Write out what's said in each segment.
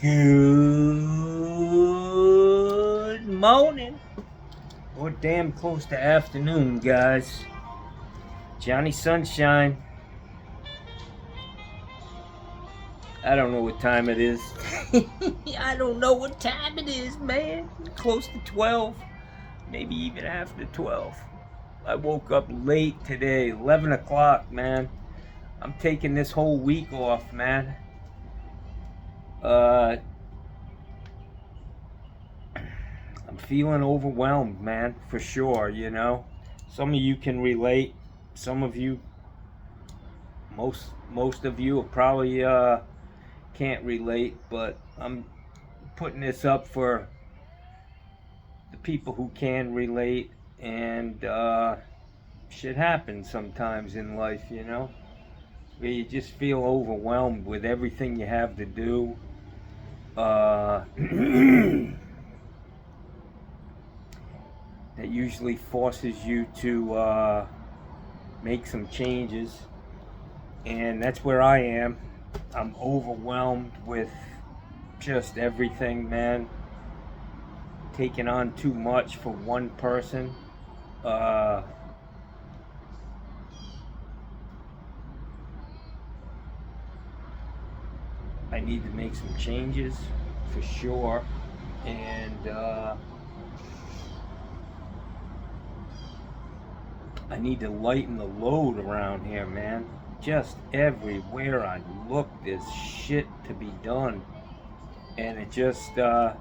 Good morning, or damn close to afternoon, guys. Johnny Sunshine. I don't know what time it is. I don't know what time it is, man. Close to 12, maybe even after 12. I woke up late today, 11 o'clock, man. I'm taking this whole week off, man. I'm feeling overwhelmed, man, for sure, you know. Some of you can relate. Some of you, most of you probably can't relate, but I'm putting this up for the people who can relate. And shit happens sometimes in life, you know, where you just feel overwhelmed with everything you have to do. That usually forces you to make some changes, and that's where I am. I'm overwhelmed with just everything, man. Taking on too much for one person. I need to make some changes for sure, and I need to lighten the load around here, man. Just everywhere I look, there's shit to be done, and it just I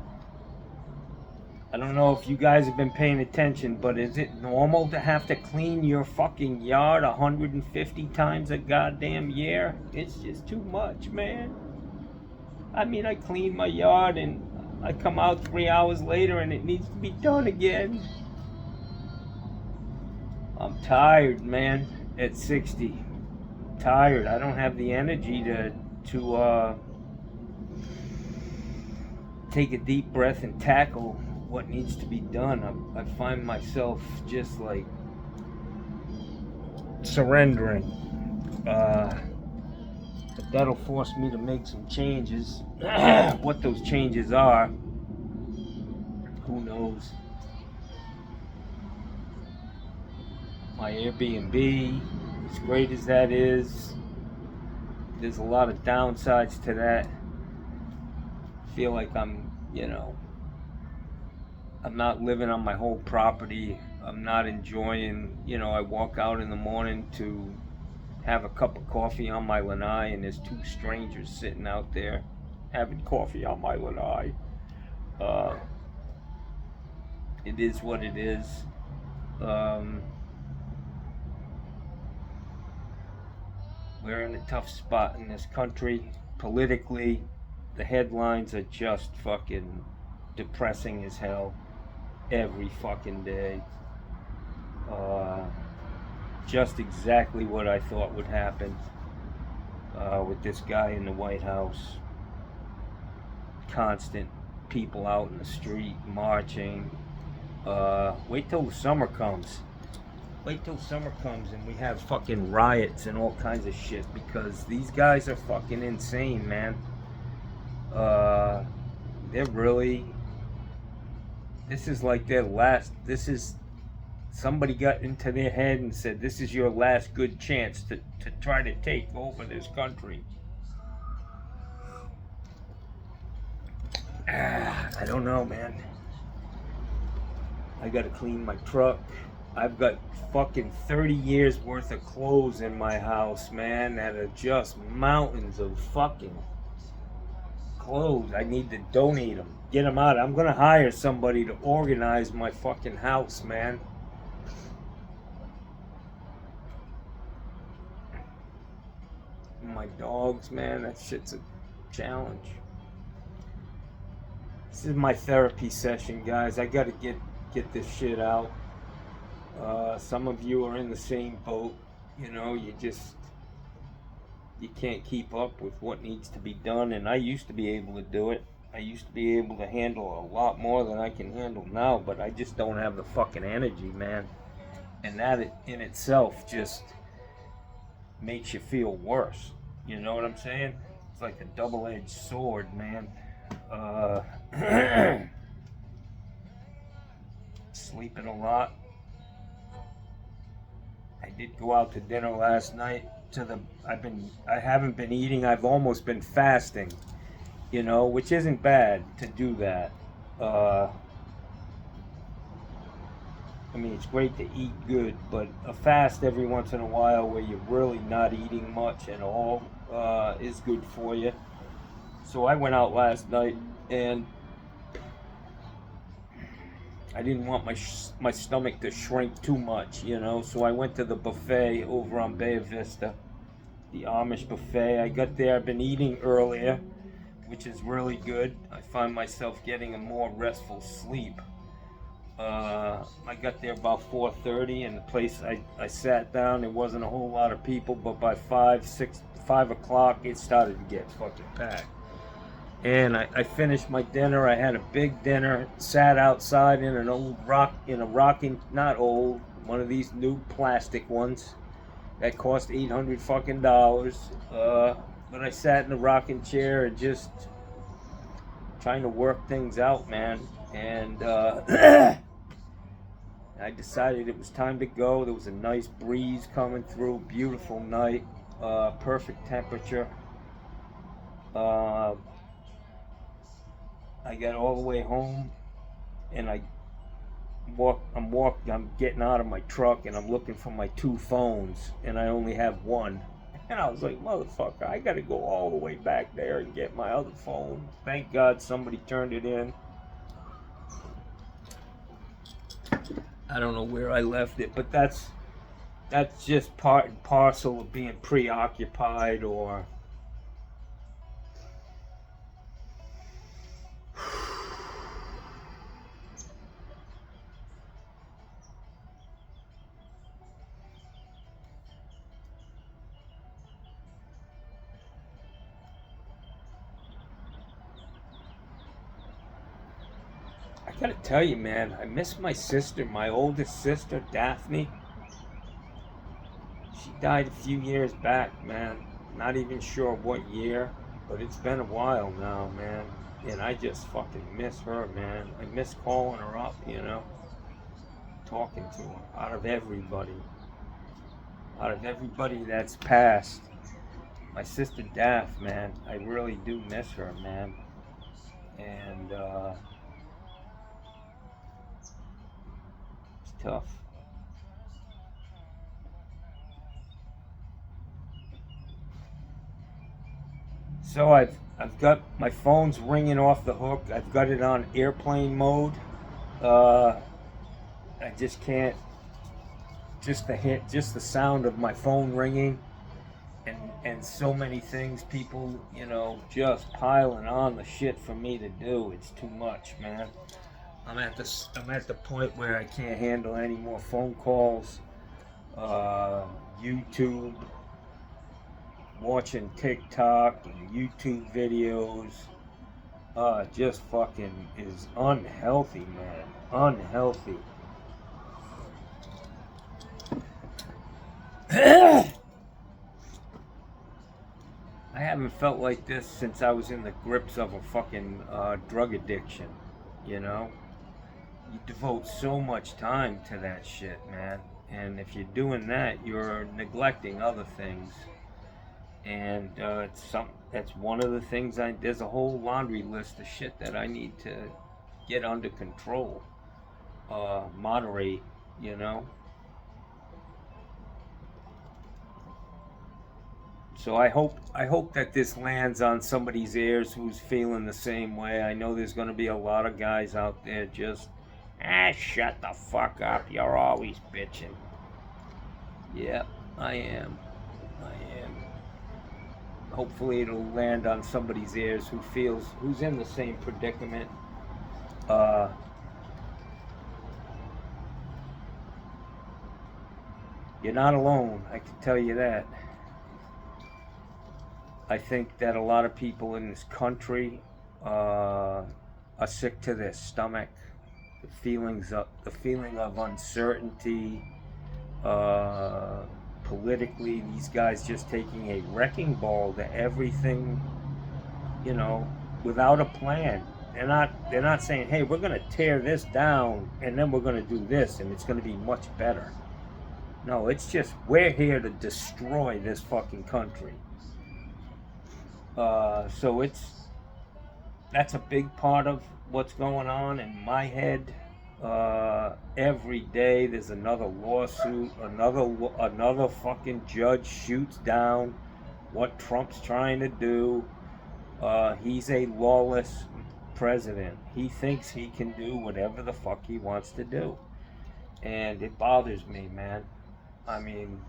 don't know if you guys have been paying attention, but is it normal to have to clean your fucking yard 150 times a goddamn year? It's just too much, man. I mean, I clean my yard and I come out 3 hours later and it needs to be done again. I'm tired, man. At 60, tired. I don't have the energy to take a deep breath and tackle what needs to be done. I find myself just like surrendering. But that'll force me to make some changes. What those changes are, who knows? My Airbnb, as great as that is, there's a lot of downsides to that. I feel like I'm not living on my whole property. I'm not enjoying, I walk out in the morning to have a cup of coffee on my lanai, and there's two strangers sitting out there having coffee on my lanai. It is what it is. We're in a tough spot in this country. Politically, the headlines are just fucking depressing as hell every fucking day. Just exactly what I thought would happen with this guy in the White House. Constant people out in the street marching. Wait till the summer comes. Wait till summer comes and we have fucking riots and all kinds of shit, because these guys are fucking insane, man. They're really... This is like their last... Somebody got into their head and said, this is your last good chance to try to take over this country. I don't know, man. I gotta clean my truck. I've got fucking 30 years worth of clothes in my house, man, that are just mountains of fucking clothes. I need to donate them. Get them out. I'm gonna hire somebody to organize my fucking house, man. My dogs, man, that shit's a challenge. This is my therapy session, guys. I gotta get this shit out. Some of you are in the same boat. You can't keep up with what needs to be done, and I used to be able to do it. I used to be able to handle a lot more than I can handle now, but I just don't have the fucking energy, man. And that in itself just makes you feel worse. You know what I'm saying? It's like a double-edged sword, man. Uh, sleeping a lot. I did go out to dinner last night. I haven't been eating. I've almost been fasting, which isn't bad to do that. Uh, I mean, it's great to eat good, but a fast every once in a while where you're really not eating much at all is good for you. So I went out last night and I didn't want my stomach to shrink too much, So I went to the buffet over on Bay Vista, the Amish buffet. I got there. I've been eating earlier, which is really good. I find myself getting a more restful sleep. I got there about 4:30, and the place I sat down. There wasn't a whole lot of people, but by 5 o'clock, it started to get fucking packed. And I finished my dinner. I had a big dinner. Sat outside in an old not old, one of these new plastic ones that cost $800 fucking. But I sat in a rocking chair and just trying to work things out, man. And I decided it was time to go. There was a nice breeze coming through. Beautiful night. Perfect temperature. I got all the way home, and I'm getting out of my truck, and I'm looking for my two phones, and I only have one. And I was like, motherfucker, I gotta go all the way back there and get my other phone. Thank God somebody turned it in. I don't know where I left it, but that's just part and parcel of being preoccupied or I gotta tell you, man, I miss my sister, my oldest sister, Daphne. She died a few years back, man. Not even sure what year, but it's been a while now, man. And I just fucking miss her, man. I miss calling her up, talking to her. Out of everybody that's passed, my sister Daph, man, I really do miss her, man. And it's tough. So I've got my phone's ringing off the hook. I've got it on airplane mode. I just can't. Just the sound of my phone ringing, and so many things, people, just piling on the shit for me to do. It's too much, man. I'm at the point where I can't handle any more phone calls, YouTube, watching TikTok and YouTube videos. Just fucking is unhealthy, man. Unhealthy. I haven't felt like this since I was in the grips of a fucking drug addiction, You devote so much time to that shit, man. And if you're doing that, you're neglecting other things. And that's one of the things there's a whole laundry list of shit that I need to get under control, moderate, So I hope that this lands on somebody's ears who's feeling the same way. I know there's going to be a lot of guys out there just, shut the fuck up. You're always bitching. Yep, I am. Hopefully it'll land on somebody's ears who's in the same predicament. You're not alone, I can tell you that. I think that a lot of people in this country are sick to their stomach. The feeling of uncertainty, politically, these guys just taking a wrecking ball to everything, without a plan. They're not saying, hey, we're gonna tear this down and then we're gonna do this and it's gonna be much better. No, it's just we're here to destroy this fucking country. So that's a big part of what's going on in my head. Every day there's another lawsuit, another fucking judge shoots down what Trump's trying to do. He's a lawless president. He thinks he can do whatever the fuck he wants to do, and it bothers me, man. I mean,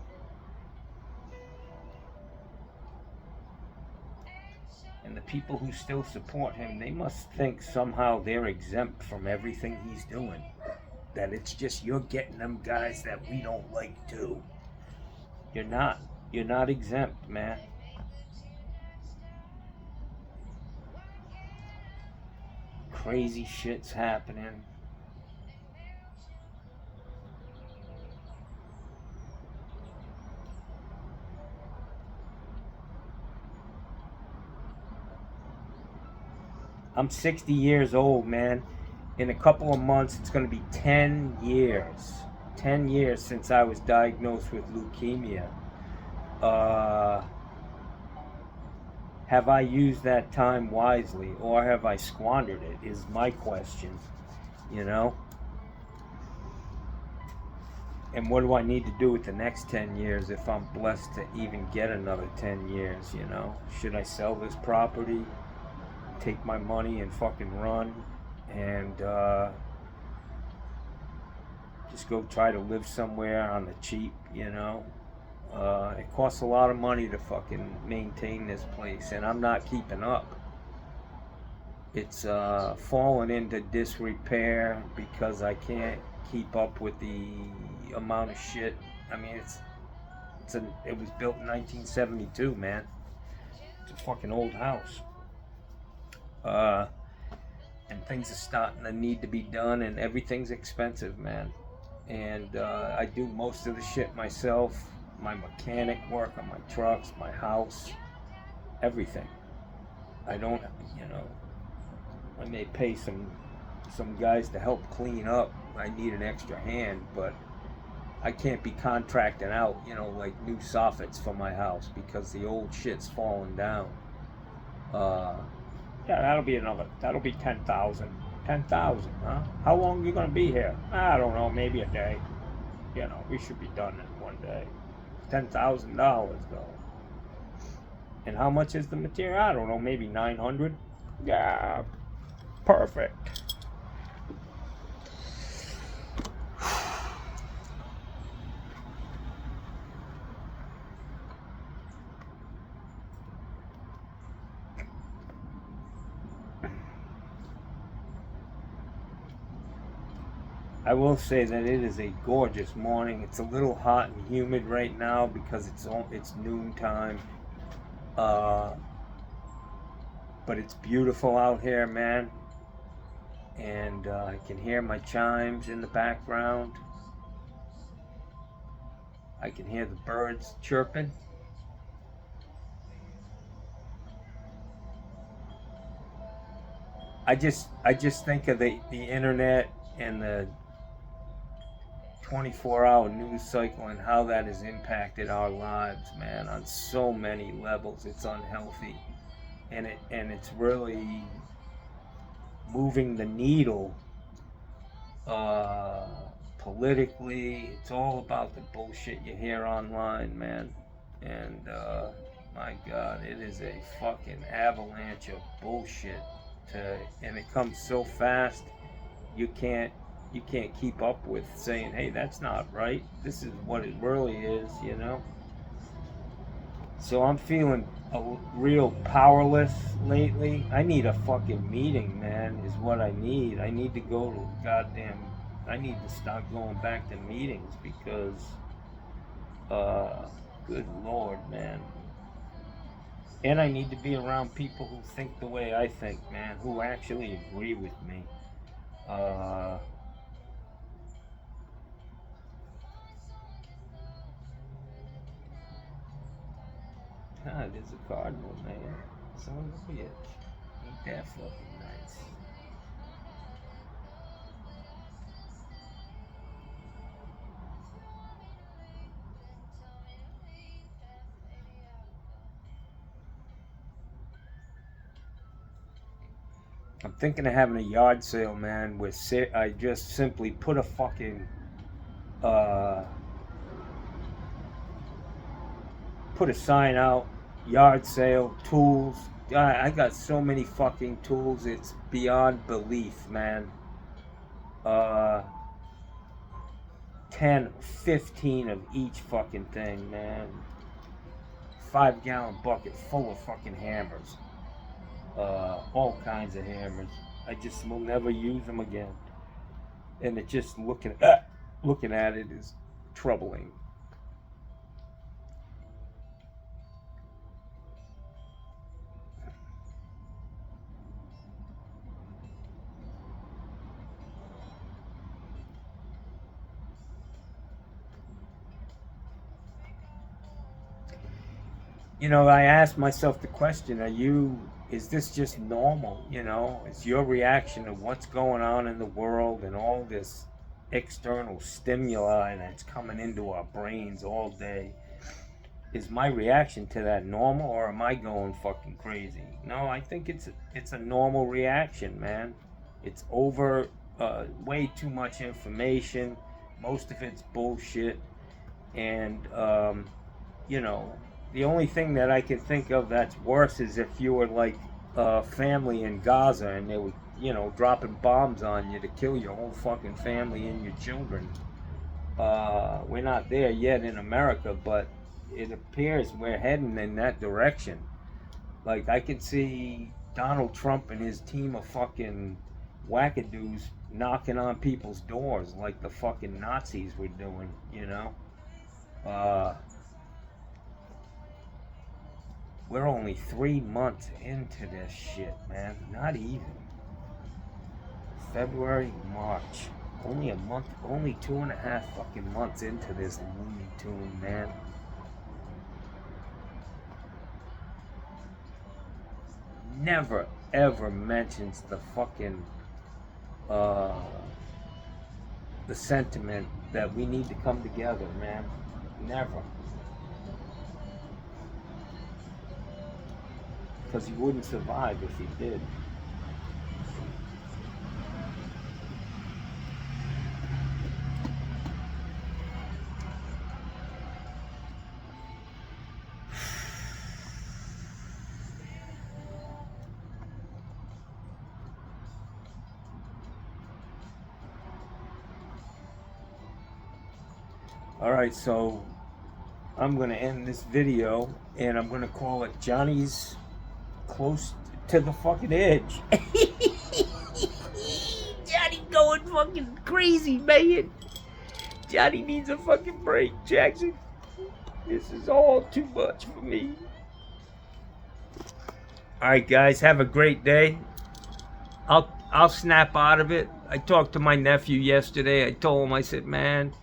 and the people who still support him, they must think somehow they're exempt from everything he's doing. That it's just you're getting them guys that we don't like too. You're not. You're not exempt, man. Crazy shit's happening. I'm 60 years old, man. In a couple of months, it's going to be 10 years. 10 years since I was diagnosed with leukemia. Have I used that time wisely or have I squandered it is my question, you know? And what do I need to do with the next 10 years if I'm blessed to even get another 10 years, you know? Should I sell this property, take my money and fucking run and just go try to live somewhere on the cheap, you know? It costs a lot of money to fucking maintain this place, and I'm not keeping up. It's fallen into disrepair because I can't keep up with the amount of shit. I mean, it was built in 1972, man. It's a fucking old house. And things are starting to need to be done, and everything's expensive, man. And I do most of the shit myself. My mechanic work on my trucks, my house, everything. I don't, you know, I may pay some guys to help clean up. I need an extra hand, but I can't be contracting out, you know, like new soffits for my house because the old shit's falling down. Yeah, that'll be 10,000. 10,000, huh? How long are you gonna be here? I don't know, maybe a day. You know, we should be done in one day. $10,000 though. And how much is the material? I don't know, maybe 900. Yeah, perfect. I will say that it is a gorgeous morning. It's a little hot and humid right now because it's noontime. But it's beautiful out here, man. And I can hear my chimes in the background. I can hear the birds chirping. I just think of the internet and the 24-hour news cycle and how that has impacted our lives, man, on so many levels. It's unhealthy, and it's really moving the needle uh, politically. It's all about the bullshit you hear online, man. And my God, it is a fucking avalanche of bullshit. And it comes so fast, you can't keep up with saying, hey, that's not right. This is what it really is, you know. So I'm feeling real powerless lately. I need a fucking meeting, man, is what I need. I need to go to I need to start going back to meetings because, good Lord, man. And I need to be around people who think the way I think, man, who actually agree with me. God, there's a cardinal, man. Son of a bitch. Ain't They're fucking nice. I'm thinking of having a yard sale, man, where I just simply put a fucking uh, put a sign out, yard sale, tools. I got so many fucking tools, it's beyond belief, man. Uh, 10, 15 of each fucking thing, man. 5-gallon bucket full of fucking hammers. All kinds of hammers. I just will never use them again. And it just looking at it is troubling. I asked myself the question, is this just normal? Is your reaction to what's going on in the world and all this external stimuli that's coming into our brains all day? Is my reaction to that normal, or am I going fucking crazy? No, I think it's a normal reaction, man. It's over way too much information. Most of it's bullshit. And, the only thing that I can think of that's worse is if you were like a family in Gaza and they were, dropping bombs on you to kill your whole fucking family and your children. We're not there yet in America, but it appears we're heading in that direction. Like, I could see Donald Trump and his team of fucking wackadoos knocking on people's doors like the fucking Nazis were doing, We're only 3 months into this shit, man. Not even. February, March. Only a month, only 2.5 fucking months into this Looney Tune, man. Never, ever mentions the fucking, the sentiment that we need to come together, man. Never. Because he wouldn't survive if he did. Alright, so I'm going to end this video and I'm going to call it Johnny's Close to the fucking edge. Johnny going fucking crazy, man. Johnny needs a fucking break, Jackson. This is all too much for me. Alright, guys, have a great day. I'll snap out of it. I talked to my nephew yesterday. I told him, I said, man,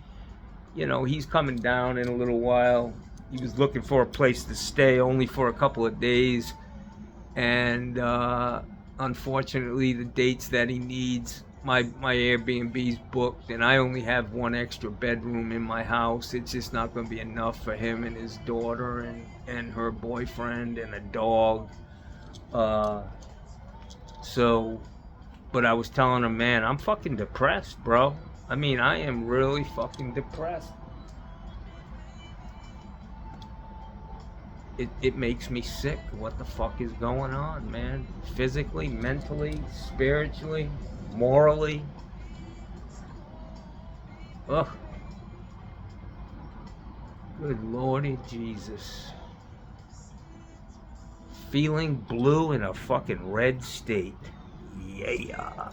he's coming down in a little while. He was looking for a place to stay only for a couple of days. And unfortunately, the dates that he needs, my Airbnb's booked, and I only have one extra bedroom in my house. It's just not going to be enough for him and his daughter and her boyfriend and a dog. But I was telling him, man, I'm fucking depressed, bro. I mean, I am really fucking depressed. It makes me sick. What the fuck is going on, man? Physically, mentally, spiritually, morally. Ugh. Good Lordy Jesus. Feeling blue in a fucking red state. Yeah.